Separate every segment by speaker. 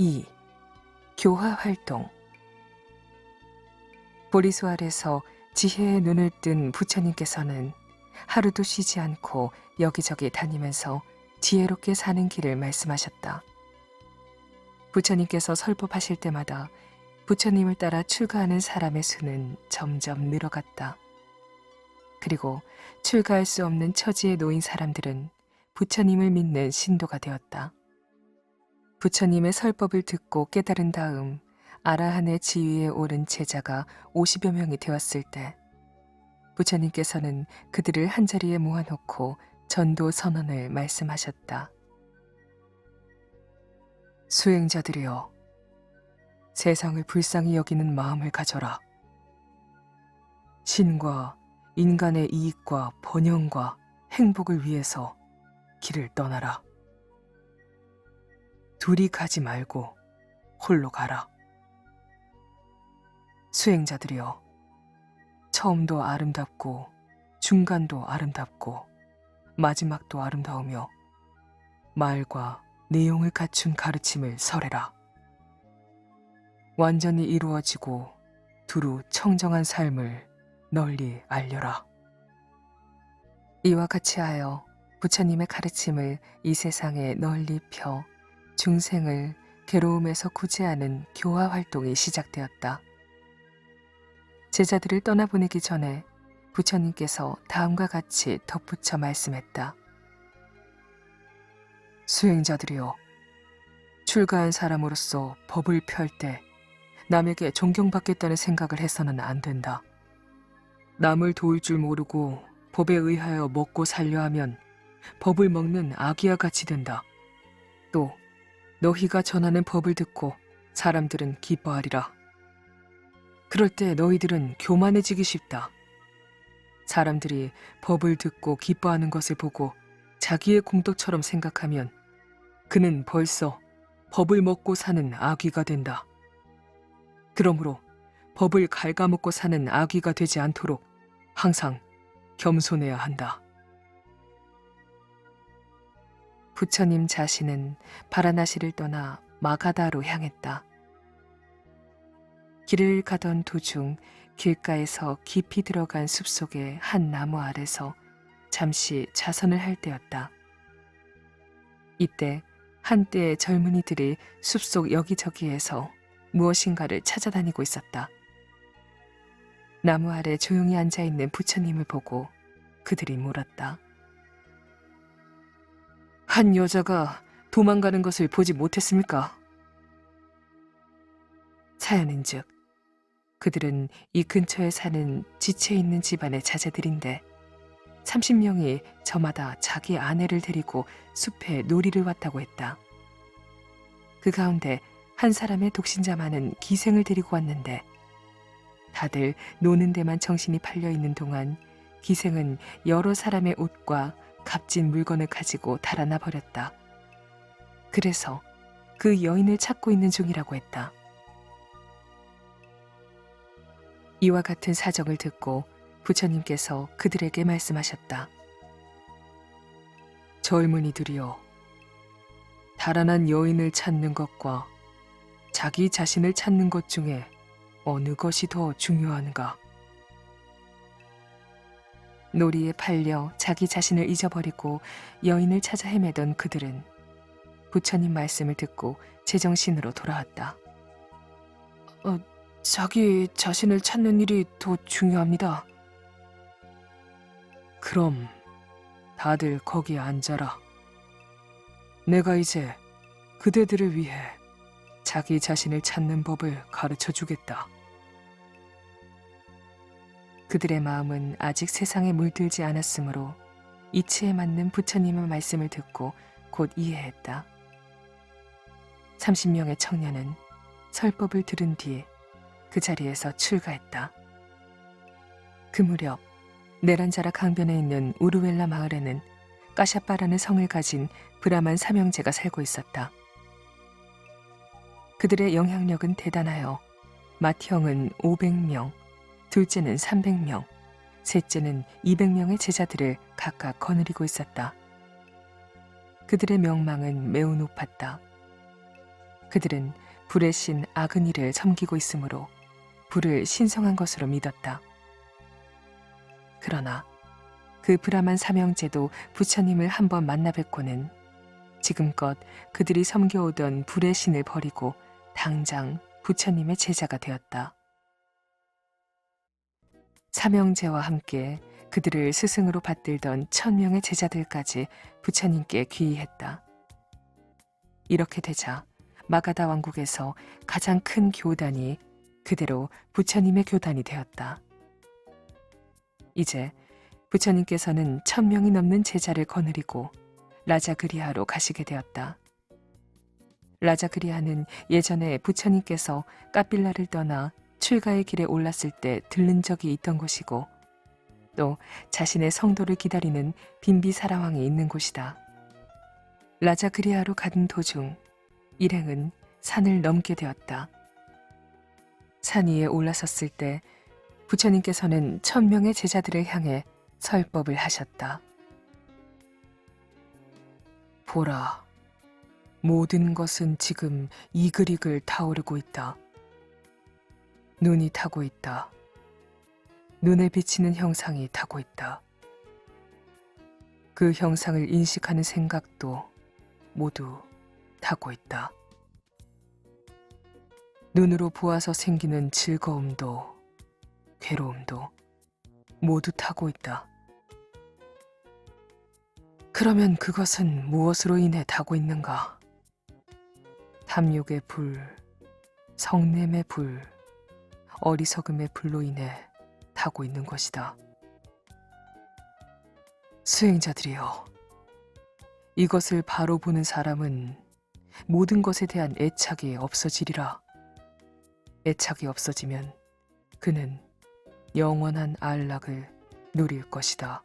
Speaker 1: 2. 교화 활동. 보리수 아래서 지혜의 눈을 뜬 부처님께서는 하루도 쉬지 않고 여기저기 다니면서 지혜롭게 사는 길을 말씀하셨다. 부처님께서 설법하실 때마다 부처님을 따라 출가하는 사람의 수는 점점 늘어갔다. 그리고 출가할 수 없는 처지에 놓인 사람들은 부처님을 믿는 신도가 되었다. 부처님의 설법을 듣고 깨달은 다음 아라한의 지위에 오른 제자가 50여 명이 되었을 때 부처님께서는 그들을 한자리에 모아놓고 전도 선언을 말씀하셨다. 수행자들이여, 세상을 불쌍히 여기는 마음을 가져라. 신과 인간의 이익과 번영과 행복을 위해서 길을 떠나라. 둘이 가지 말고 홀로 가라. 수행자들이여, 처음도 아름답고 중간도 아름답고 마지막도 아름다우며 말과 내용을 갖춘 가르침을 설해라. 완전히 이루어지고 두루 청정한 삶을 널리 알려라. 이와 같이 하여 부처님의 가르침을 이 세상에 널리 펴 중생을 괴로움에서 구제하는 교화 활동이 시작되었다. 제자들을 떠나보내기 전에 부처님께서 다음과 같이 덧붙여 말씀했다. 수행자들이여, 출가한 사람으로서 법을 펼 때 남에게 존경받겠다는 생각을 해서는 안 된다. 남을 도울 줄 모르고 법에 의하여 먹고 살려 하면 법을 먹는 아기와 같이 된다. 또 너희가 전하는 법을 듣고 사람들은 기뻐하리라. 그럴 때 너희들은 교만해지기 쉽다. 사람들이 법을 듣고 기뻐하는 것을 보고 자기의 공덕처럼 생각하면 그는 벌써 법을 먹고 사는 아귀가 된다. 그러므로 법을 갉아먹고 사는 아귀가 되지 않도록 항상 겸손해야 한다. 부처님 자신은 바라나시를 떠나 마가다로 향했다. 길을 가던 도중 길가에서 깊이 들어간 숲속의 한 나무 아래서 잠시 좌선을 할 때였다. 이때 한때의 젊은이들이 숲속 여기저기에서 무엇인가를 찾아다니고 있었다. 나무 아래 조용히 앉아있는 부처님을 보고 그들이 물었다. 한 여자가 도망가는 것을 보지 못했습니까? 사연인즉 그들은 이 근처에 사는 지체 있는 집안의 자제들인데 30명이 저마다 자기 아내를 데리고 숲에 놀이를 왔다고 했다. 그 가운데 한 사람의 독신자만은 기생을 데리고 왔는데 다들 노는 데만 정신이 팔려 있는 동안 기생은 여러 사람의 옷과 값진 물건을 가지고 달아나 버렸다. 그래서 그 여인을 찾고 있는 중이라고 했다. 이와 같은 사정을 듣고 부처님께서 그들에게 말씀하셨다. 젊은이들이여, 달아난 여인을 찾는 것과 자기 자신을 찾는 것 중에 어느 것이 더 중요한가? 놀이에 팔려 자기 자신을 잊어버리고 여인을 찾아 헤매던 그들은 부처님 말씀을 듣고 제정신으로 돌아왔다. 자기 자신을 찾는 일이 더 중요합니다. 그럼 다들 거기에 앉아라. 내가 이제 그대들을 위해 자기 자신을 찾는 법을 가르쳐 주겠다. 그들의 마음은 아직 세상에 물들지 않았으므로 이치에 맞는 부처님의 말씀을 듣고 곧 이해했다. 30명의 청년은 설법을 들은 뒤 그 자리에서 출가했다. 그 무렵 네란자라 강변에 있는 우르웰라 마을에는 까샤빠라는 성을 가진 브라만 삼형제가 살고 있었다. 그들의 영향력은 대단하여 맏형은 500명, 둘째는 300명, 셋째는 200명의 제자들을 각각 거느리고 있었다. 그들의 명망은 매우 높았다. 그들은 불의 신 아그니를 섬기고 있으므로 불을 신성한 것으로 믿었다. 그러나 그 브라만 삼형제도 부처님을 한번 만나 뵙고는 지금껏 그들이 섬겨오던 불의 신을 버리고 당장 부처님의 제자가 되었다. 삼형제와 함께 그들을 스승으로 받들던 1000명의 제자들까지 부처님께 귀의했다. 이렇게 되자 마가다 왕국에서 가장 큰 교단이 그대로 부처님의 교단이 되었다. 이제 부처님께서는 1000명이 넘는 제자를 거느리고 라자그리아로 가시게 되었다. 라자그리아는 예전에 부처님께서 까빌라를 떠나 출가의 길에 올랐을 때 들른 적이 있던 곳이고 또 자신의 성도를 기다리는 빈비사라왕이 있는 곳이다. 라자그리아로 가는 도중 일행은 산을 넘게 되었다. 산 위에 올라섰을 때 부처님께서는 1000명의 제자들을 향해 설법을 하셨다. 보라, 모든 것은 지금 이글이글 타오르고 있다. 눈이 타고 있다. 눈에 비치는 형상이 타고 있다. 그 형상을 인식하는 생각도 모두 타고 있다. 눈으로 보아서 생기는 즐거움도 괴로움도 모두 타고 있다. 그러면 그것은 무엇으로 인해 타고 있는가? 탐욕의 불, 성냄의 불, 어리석음의 불로 인해 타고 있는 것이다. 수행자들이여, 이것을 바로 보는 사람은 모든 것에 대한 애착이 없어지리라. 애착이 없어지면 그는 영원한 안락을 누릴 것이다.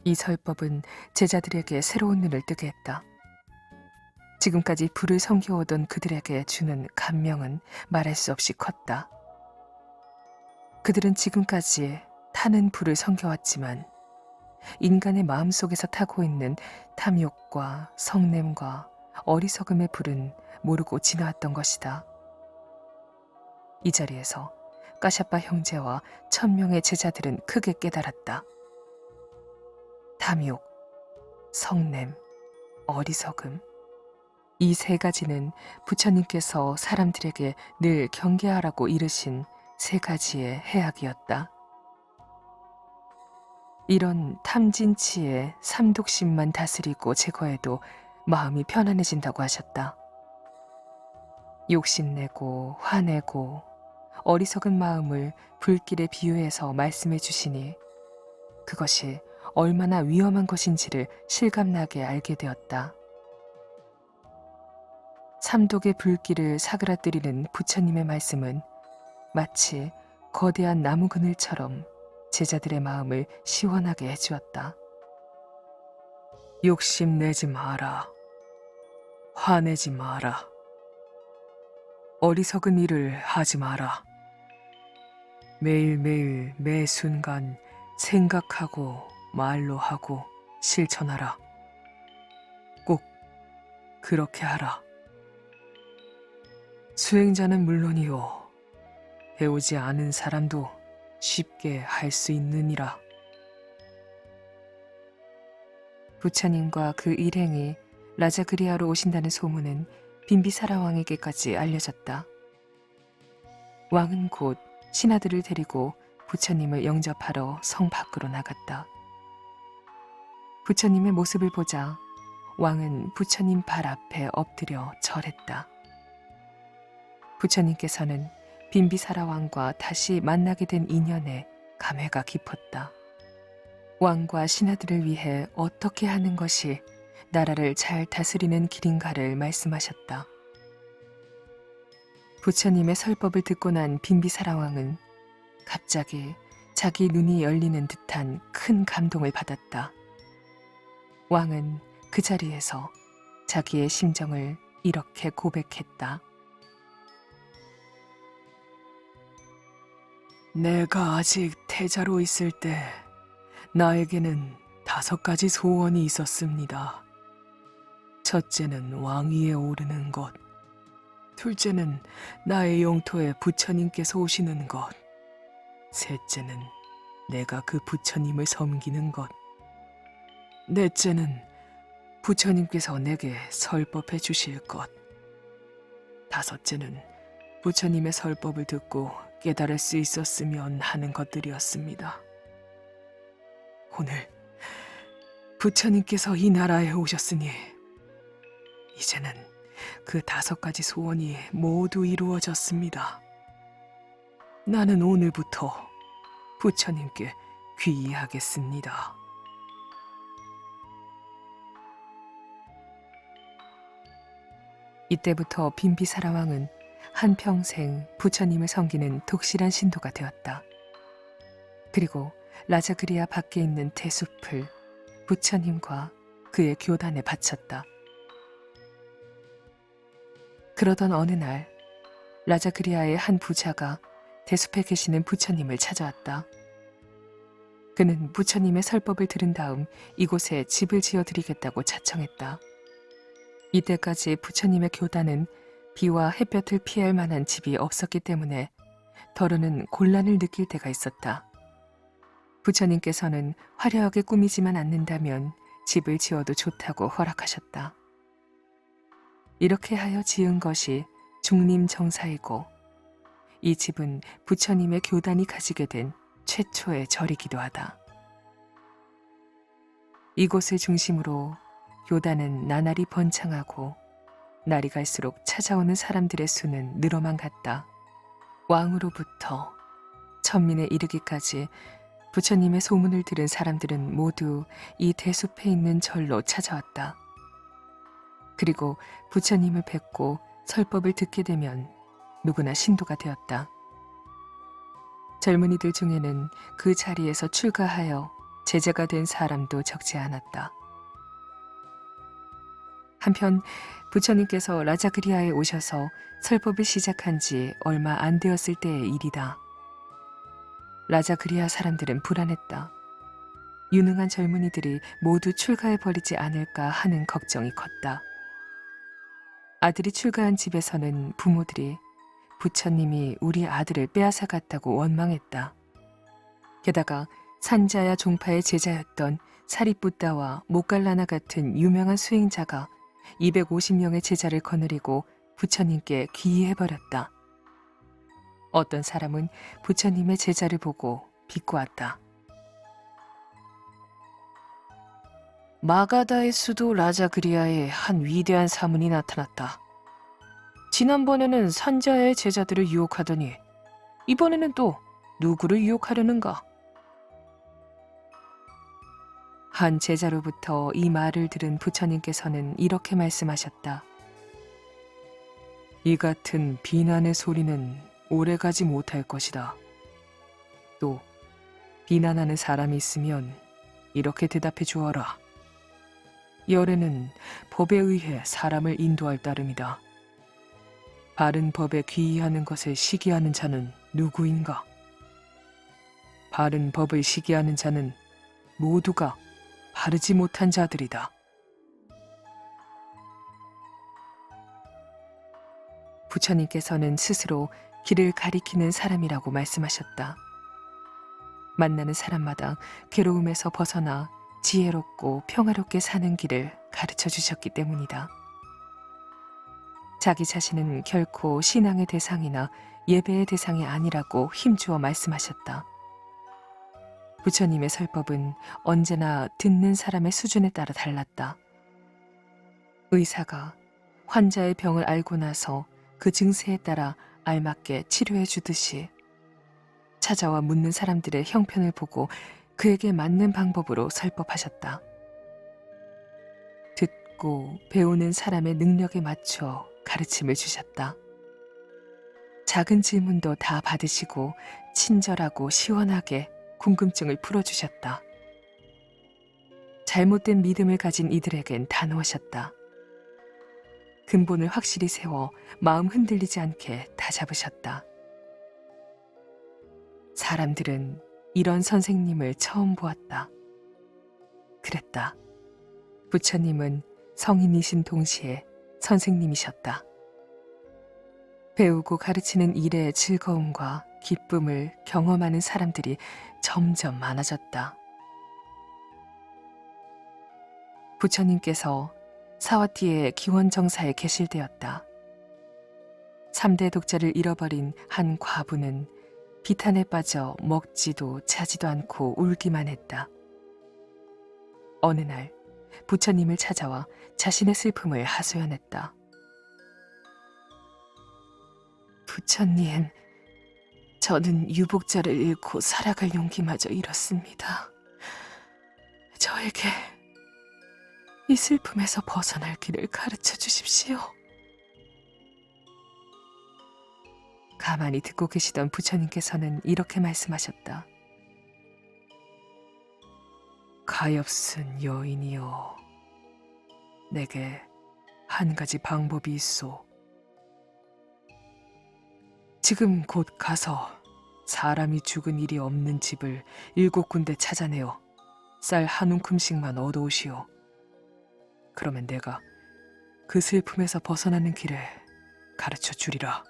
Speaker 1: 이 설법은 제자들에게 새로운 눈을 뜨게 했다. 지금까지 불을 섬겨오던 그들에게 주는 감명은 말할 수 없이 컸다. 그들은 지금까지 타는 불을 섬겨왔지만 인간의 마음속에서 타고 있는 탐욕과 성냄과 어리석음의 불은 모르고 지나왔던 것이다. 이 자리에서 까샤파 형제와 1000명의 제자들은 크게 깨달았다. 탐욕, 성냄, 어리석음, 이 세 가지는 부처님께서 사람들에게 늘 경계하라고 이르신 세 가지의 해악이었다. 이런 탐진치의 삼독심만 다스리고 제거해도 마음이 편안해진다고 하셨다. 욕심내고 화내고 어리석은 마음을 불길에 비유해서 말씀해 주시니 그것이 얼마나 위험한 것인지를 실감나게 알게 되었다. 삼독의 불길을 사그라뜨리는 부처님의 말씀은 마치 거대한 나무 그늘처럼 제자들의 마음을 시원하게 해주었다. 욕심내지 마라. 화내지 마라. 어리석은 일을 하지 마라. 매일매일 매 순간 생각하고 말로 하고 실천하라. 꼭 그렇게 하라. 수행자는 물론이요, 배우지 않은 사람도 쉽게 할 수 있느니라. 부처님과 그 일행이 라자그리아로 오신다는 소문은 빈비사라 왕에게까지 알려졌다. 왕은 곧 신하들을 데리고 부처님을 영접하러 성 밖으로 나갔다. 부처님의 모습을 보자 왕은 부처님 발 앞에 엎드려 절했다. 부처님께서는 빈비사라 왕과 다시 만나게 된 인연에 감회가 깊었다. 왕과 신하들을 위해 어떻게 하는 것이 나라를 잘 다스리는 길인가를 말씀하셨다. 부처님의 설법을 듣고 난 빈비사라 왕은 갑자기 자기 눈이 열리는 듯한 큰 감동을 받았다. 왕은 그 자리에서 자기의 심정을 이렇게 고백했다. 내가 아직 태자로 있을 때 나에게는 5가지 소원이 있었습니다. 첫째는 왕위에 오르는 것, 둘째는 나의 영토에 부처님께서 오시는 것, 셋째는 내가 그 부처님을 섬기는 것, 넷째는 부처님께서 내게 설법해 주실 것, 다섯째는 부처님의 설법을 듣고 깨달을 수 있었으면 하는 것들이었습니다. 오늘 부처님께서 이 나라에 오셨으니 이제는 그 5가지 소원이 모두 이루어졌습니다. 나는 오늘부터 부처님께 귀의하겠습니다. 이때부터 빈비사라 왕은 한평생 부처님을 섬기는 독실한 신도가 되었다. 그리고 라자그리아 밖에 있는 대숲을 부처님과 그의 교단에 바쳤다. 그러던 어느 날 라자그리아의 한 부자가 대숲에 계시는 부처님을 찾아왔다. 그는 부처님의 설법을 들은 다음 이곳에 집을 지어드리겠다고 자청했다. 이때까지 부처님의 교단은 비와 햇볕을 피할 만한 집이 없었기 때문에 더러는 곤란을 느낄 때가 있었다. 부처님께서는 화려하게 꾸미지만 않는다면 집을 지어도 좋다고 허락하셨다. 이렇게 하여 지은 것이 중림정사이고 이 집은 부처님의 교단이 가지게 된 최초의 절이기도 하다. 이곳을 중심으로 교단은 나날이 번창하고 날이 갈수록 찾아오는 사람들의 수는 늘어만 갔다. 왕으로부터 천민에 이르기까지 부처님의 소문을 들은 사람들은 모두 이 대숲에 있는 절로 찾아왔다. 그리고 부처님을 뵙고 설법을 듣게 되면 누구나 신도가 되었다. 젊은이들 중에는 그 자리에서 출가하여 제자가 된 사람도 적지 않았다. 한편 부처님께서 라자그리아에 오셔서 설법을 시작한 지 얼마 안 되었을 때의 일이다. 라자그리아 사람들은 불안했다. 유능한 젊은이들이 모두 출가해버리지 않을까 하는 걱정이 컸다. 아들이 출가한 집에서는 부모들이 부처님이 우리 아들을 빼앗아갔다고 원망했다. 게다가 산자야 종파의 제자였던 사리뿌따와 모갈라나 같은 유명한 수행자가 250명의 제자를 거느리고 부처님께 귀의해버렸다. 어떤 사람은 부처님의 제자를 보고 비꼬았다. 마가다의 수도 라자그리아에 한 위대한 사문이 나타났다. 지난번에는 산자의 제자들을 유혹하더니 이번에는 또 누구를 유혹하려는가? 한 제자로부터 이 말을 들은 부처님께서는 이렇게 말씀하셨다. 이 같은 비난의 소리는 오래가지 못할 것이다. 또 비난하는 사람이 있으면 이렇게 대답해 주어라. 열애는 법에 의해 사람을 인도할 따름이다. 바른 법에 귀의하는 것을 시기하는 자는 누구인가? 바른 법을 시기하는 자는 모두가 바르지 못한 자들이다. 부처님께서는 스스로 길을 가리키는 사람이라고 말씀하셨다. 만나는 사람마다 괴로움에서 벗어나 지혜롭고 평화롭게 사는 길을 가르쳐 주셨기 때문이다. 자기 자신은 결코 신앙의 대상이나 예배의 대상이 아니라고 힘주어 말씀하셨다. 부처님의 설법은 언제나 듣는 사람의 수준에 따라 달랐다. 의사가 환자의 병을 알고 나서 그 증세에 따라 알맞게 치료해 주듯이 찾아와 묻는 사람들의 형편을 보고 그에게 맞는 방법으로 설법하셨다. 듣고 배우는 사람의 능력에 맞춰 가르침을 주셨다. 작은 질문도 다 받으시고 친절하고 시원하게 궁금증을 풀어주셨다. 잘못된 믿음을 가진 이들에겐 단호하셨다. 근본을 확실히 세워 마음 흔들리지 않게 다잡으셨다. 사람들은 이런 선생님을 처음 보았다. 그랬다. 부처님은 성인이신 동시에 선생님이셨다. 배우고 가르치는 일의 즐거움과 기쁨을 경험하는 사람들이 점점 많아졌다. 부처님께서 사와티의 기원정사에 계실되었다. 3대 독자를 잃어버린 한 과부는 비탄에 빠져 먹지도 자지도 않고 울기만 했다. 어느 날 부처님을 찾아와 자신의 슬픔을 하소연했다. 부처님, 저는 유복자를 잃고 살아갈 용기마저 잃었습니다. 저에게 이 슬픔에서 벗어날 길을 가르쳐 주십시오. 가만히 듣고 계시던 부처님께서는 이렇게 말씀하셨다. 가엾은 여인이여, 내게 한 가지 방법이 있소. 지금 곧 가서 사람이 죽은 일이 없는 집을 7군데 찾아내어 쌀 한 움큼씩만 얻어오시오. 그러면 내가 그 슬픔에서 벗어나는 길을 가르쳐 주리라.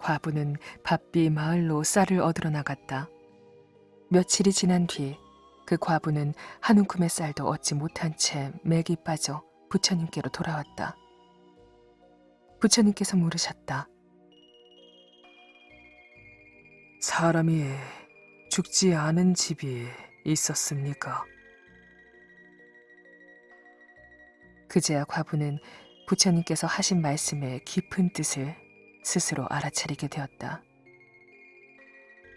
Speaker 1: 과부는 바삐 마을로 쌀을 얻으러 나갔다. 며칠이 지난 뒤 그 과부는 한 움큼의 쌀도 얻지 못한 채 맥이 빠져 부처님께로 돌아왔다. 부처님께서 물으셨다. 사람이 죽지 않은 집이 있었습니까? 그제야 과부는 부처님께서 하신 말씀의 깊은 뜻을 스스로 알아차리게 되었다.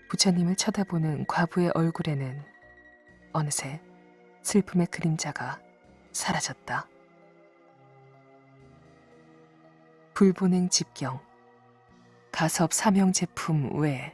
Speaker 1: 부처님을 쳐다보는 과부의 얼굴에는 어느새 슬픔의 그림자가 사라졌다. 불보냉 집경, 가섭 삼형 제품 외